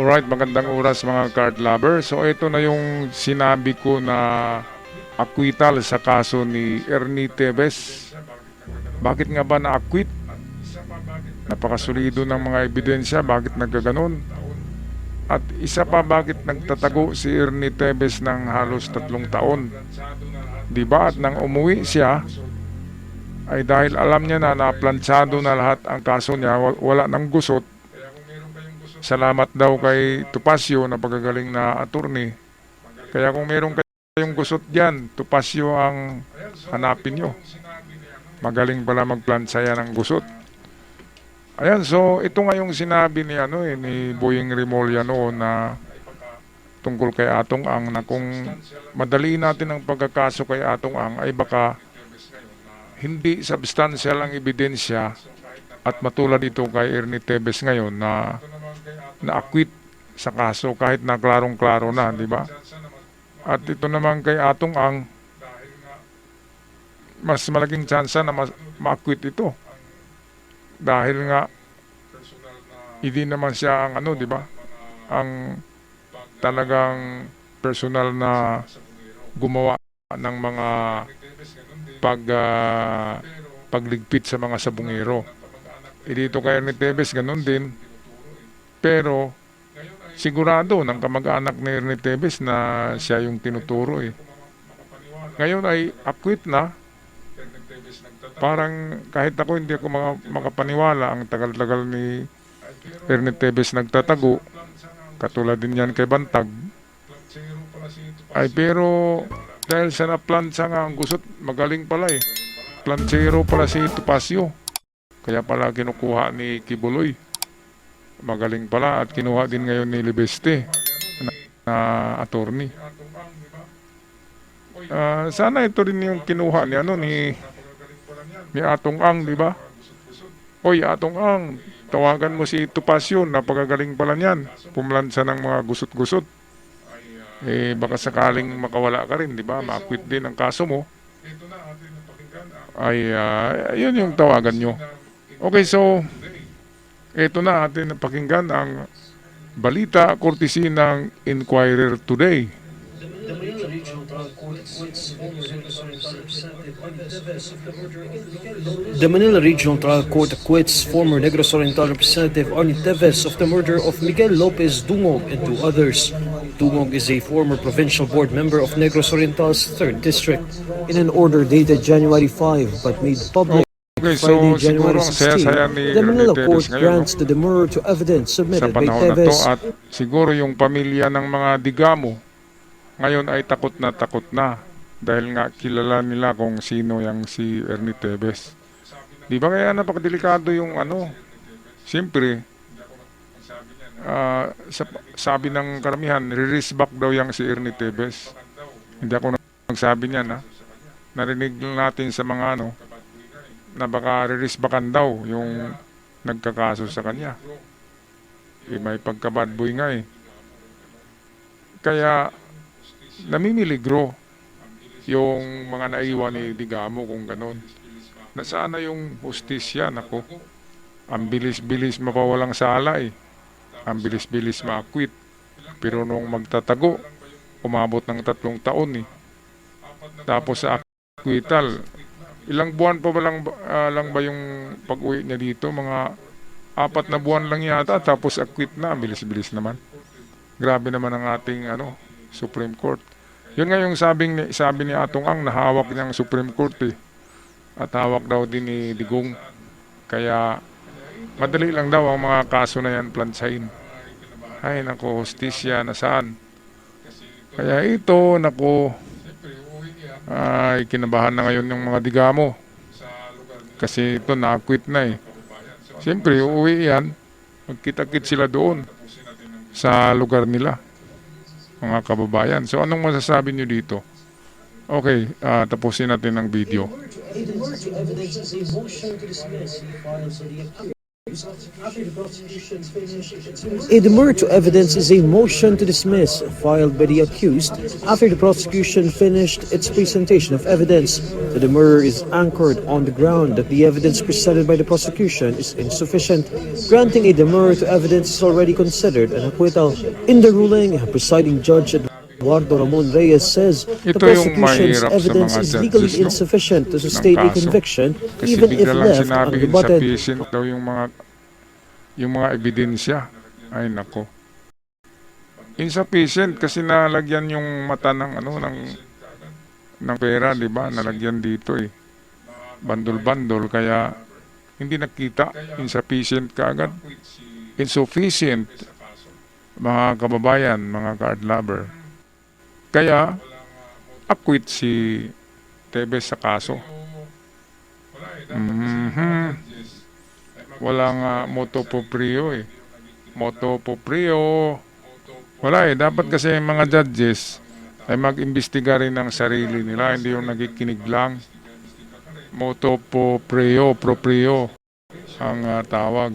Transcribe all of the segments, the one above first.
Alright, magandang oras mga card lover. So ito na yung sinabi ko na acquittal sa kaso ni Ernie Tevez. Bakit nga ba na-acquit? Napakasulido ng mga ebidensya, bakit nagkaganon? At isa pa, bakit nagtatago si Ernie Tevez ng halos 3 taon? Diba? At nang umuwi siya, ay dahil alam niya na naplansyado na lahat ang kaso niya, wala nang gusot. Salamat daw kay Topacio na pagagaling na attorney. Kaya kung meron kayong gusot dyan, Topacio ang hanapin nyo. Magaling pala magplansaya ng gusot. Ayan, so ito nga yung sinabi ni, ni Boying Remulla noon na tungkol kay Atong Ang, na kung madali natin ang pagkakaso kay Atong Ang ay baka hindi substantial ang ebidensya at matulad ito kay Ernie Tevez ngayon na na-acquit sa kaso kahit na klarong-klaro na, di ba? At ito naman kay Atong Ang, mas malaking tsansa na ma-acquit ito. Dahil nga hindi naman siya ang di ba? Ang talagang personal na gumawa ng mga pagligpit sa mga sabungero. Dito kay Ernie Tevez ganun din. Pero sigurado ng kamag-anak ni Ernie Tevez na siya yung tinuturo eh. Ngayon ay acquit na. Parang kahit ako hindi ako makapaniwala, ang tagal-tagal ni Ernie Tevez nagtatago. Katulad din yan kay Bantag. Ay pero dahil sa naplansya nga ang gusot, magaling pala eh. Planchero pala si Topacio. Kaya pala kinukuha ni Kibuloy. Magaling pala at kinuha din ngayon ni Libeste na attorney. Sana ito rin yung kinuha ni ni Atong Ang, di ba? Oy, Atong Ang, tawagan mo si Topacio, napakagaling pala niyan. Pumlansa ng mga gusot-gusot. Baka sakaling makawala ka rin, di ba? Ma-acquit din ang kaso mo. Ay, yun yung tawagan nyo. Okay, so ito na atin napakinggan ang balita courtesy ng Inquirer Today. The Manila Regional Trial Court acquits former Negros Oriental Representative Arnie Tevez of the murder of Miguel Lopez Dungog and 2 others. Dungog is a former provincial board member of Negros Oriental's 3rd District. In an order dated January 5 but made public Okay, so Friday, January siguro ang saya-saya 16, ni the Manila Ernie Court Tevez ngayon, grants the demurrer to evidence sa submitted by panahon na to, Tevez. at siguro yung pamilya ng mga Digamo ngayon ay takot na dahil nga kilala nila kung sino yung si Ernie Tevez. Di ba kaya napakadelikado yung siyempre sabi ng karamihan, re-risk back daw yung si Ernie Tevez. Hindi ako nagsabi niyan narinig natin sa mga na baka ririsbakan daw yung nagkakaso sa kanya. May pagka-bad boy nga eh. Kaya namimiligro yung mga naiwan ni Digamo kung ganon. Nasaan na yung hustisya? Nako, ang bilis-bilis mapawalang sala eh. Ang bilis-bilis ma-acquit. Pero nung magtatago, umabot ng 3 taon eh. Tapos sa acquittal, ilang buwan pa ba lang ba yung pag-uwi niya dito? Mga 4 na buwan lang yata, tapos acquit na. Bilis-bilis naman. Grabe naman ang ating Supreme Court. Yun nga yung sabi ni Atong Ang, nahawak niyang Supreme Court eh. At hawak daw din ni Digong. Kaya madali lang daw ang mga kaso na yan plansahin. Ay nako, hustisya nasaan? Kaya ito, nako, ay kinabahan na ngayon ng mga Digamo kasi ito na-acquit na eh. Siyempre uuwi yan, magkita-kit sila doon sa lugar nila, mga kababayan. So anong masasabi nyo dito? Okay, tapusin natin ang video. A demur to evidence is a motion to dismiss filed by the accused after the prosecution finished its presentation of evidence. The demur is anchored on the ground that the evidence presented by the prosecution is insufficient. Granting a demur to evidence is already considered an acquittal. In the ruling, presiding judge Eduardo Ramon Reyes says the Ito yung prosecution's mahirap sa evidence mga is legally judges, no? insufficient to Ng sustain a kaso. conviction Kasi even if bigla lang left sinabi unrebutted. insufficient daw yung mga ebidensya. Ay nako. Insufficient kasi nalagyan yung mata ng ng pera, di ba? Nalagyan dito eh. Bandol-bandol kaya hindi nakita. Insufficient kaagad. Insufficient, mga kababayan, mga card lover. Kaya acquit si Tevez sa kaso. Walang motu proprio eh. Motu proprio. Wala eh. Dapat kasi mga judges ay mag-imbestiga rin ng sarili nila. Hindi yung nakikinig lang. Motu proprio ang tawag.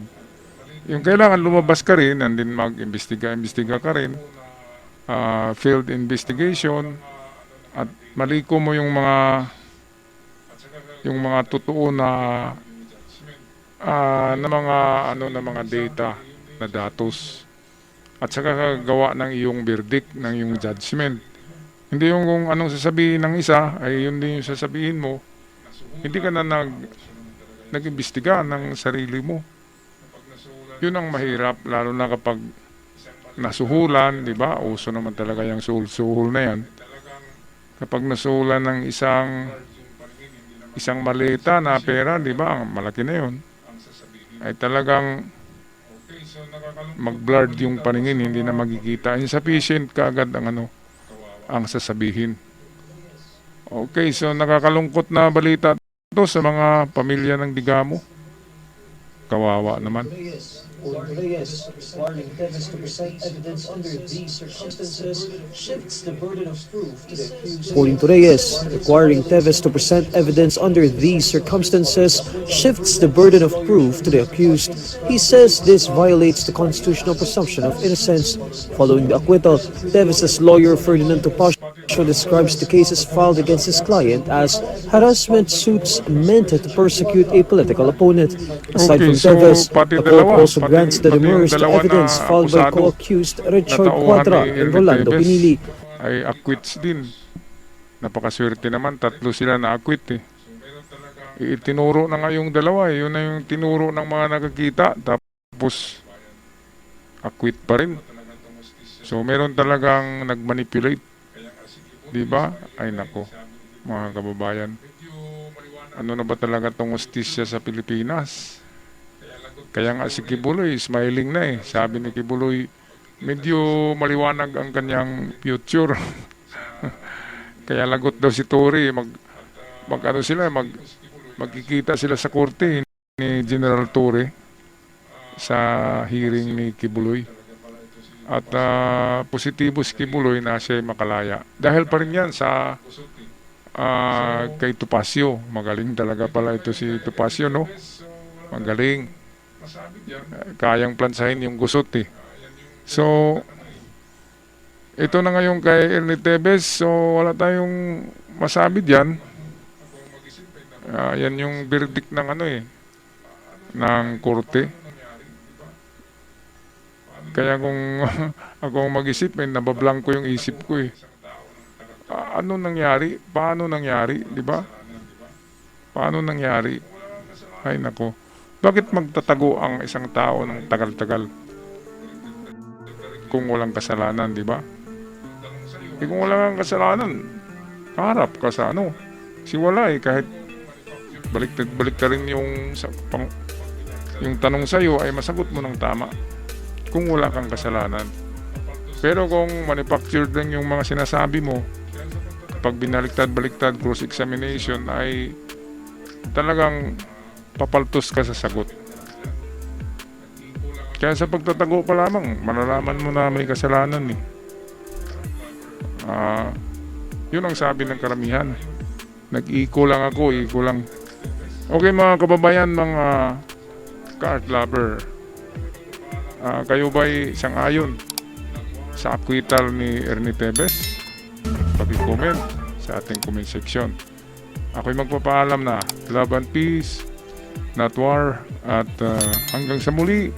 Yung kailangan lumabas ka rin and then mag-imbestiga ka rin. Field investigation at maliko mo yung mga totoo na mga data na datos at saka gawa ng iyong verdict, ng iyong judgment. Hindi yung kung anong sasabihin ng isa ay yun din yung sasabihin mo. Hindi ka na nag-imbestiga ng sarili mo. Yun ang mahirap lalo na kapag nasuhulan, di ba? Uso naman talaga yung suhul na yan. Kapag nasuhulan ng isang malita na pera, di ba? Malaki na yun. Ay talagang mag-blurred yung paningin, hindi na magkikita. Insufficient kaagad ang sasabihin. Okay, so nakakalungkot na balita to sa mga pamilya ng Digamo. Kawawa naman. Reyes, requiring Tevez to present evidence under these circumstances shifts the burden of proof to the accused. According to Reyes, requiring Tevez to present evidence under these circumstances shifts the burden of proof to the accused. He says this violates the constitutional presumption of innocence. Following the acquittal, Tevez's lawyer Ferdinand Topacio describes the cases filed against his client as harassment suits meant to persecute a political opponent. Aside Okay, from so Tevez, pati the court dalawa, also grants the pati yung demurs to dalawa na evidence filed by akusado co-accused Richard natauhan Cuadra ni and Ernie Rolando Tevez Pinili. ay acquits din. Napakaswerte naman, 3 sila na acquit eh. Itinuro na nga yung dalawa eh. Yun na yung tinuro ng mga nakakita. Tapos acquit pa rin. So meron talagang nagmanipulate. Diba? Ay nako, mga kababayan. Ano na ba talaga tong hustisya sa Pilipinas? Kaya nga si Kibuloy, smiling na eh. Sabi ni Kibuloy, medyo maliwanag ang kanyang future. Kaya lagot daw si Tory, magkikita sila sa korte ni General Tory sa hearing ni Kibuloy. At positibo si Kibuloy na siya ay makalaya. Dahil pa rin yan sa kay Topacio. Magaling talaga pala ito si Topacio, no? Magaling. Kayang plansahin yung gusot eh. So, ito na ngayon kay Ernie Tevez. So, wala tayong masabi dyan. Yan yung verdict ng ng korte. Kaya kung ako mag-isip, nabablanko yung isip ko eh. Ano nangyari? Paano nangyari? Di ba? Paano nangyari? Ay nako. Bakit magtatago ang isang tao ng tagal-tagal? Kung walang kasalanan, di ba? Kung walang kasalanan, harap ka sa Si wala eh, kahit balik rin yung tanong sa'yo ay masagot mo ng tama. Kung wala kang kasalanan. Pero kung manufactured lang yung mga sinasabi mo, pag binaliktad-baliktad cross-examination ay talagang papaltos ka sa sagot. Kaya sa pagtatago pa lamang, malalaman mo na may kasalanan eh. Yun ang sabi ng karamihan. Nag-iko lang ako, iko lang. Okay mga kababayan, mga ka-art lover, kayo ba'y sang-ayon sa acquittal ni Ernie Tevez? Pag-comment sa ating comment section. Ako'y magpapaalam na. Love and peace, not war, at hanggang sa muli.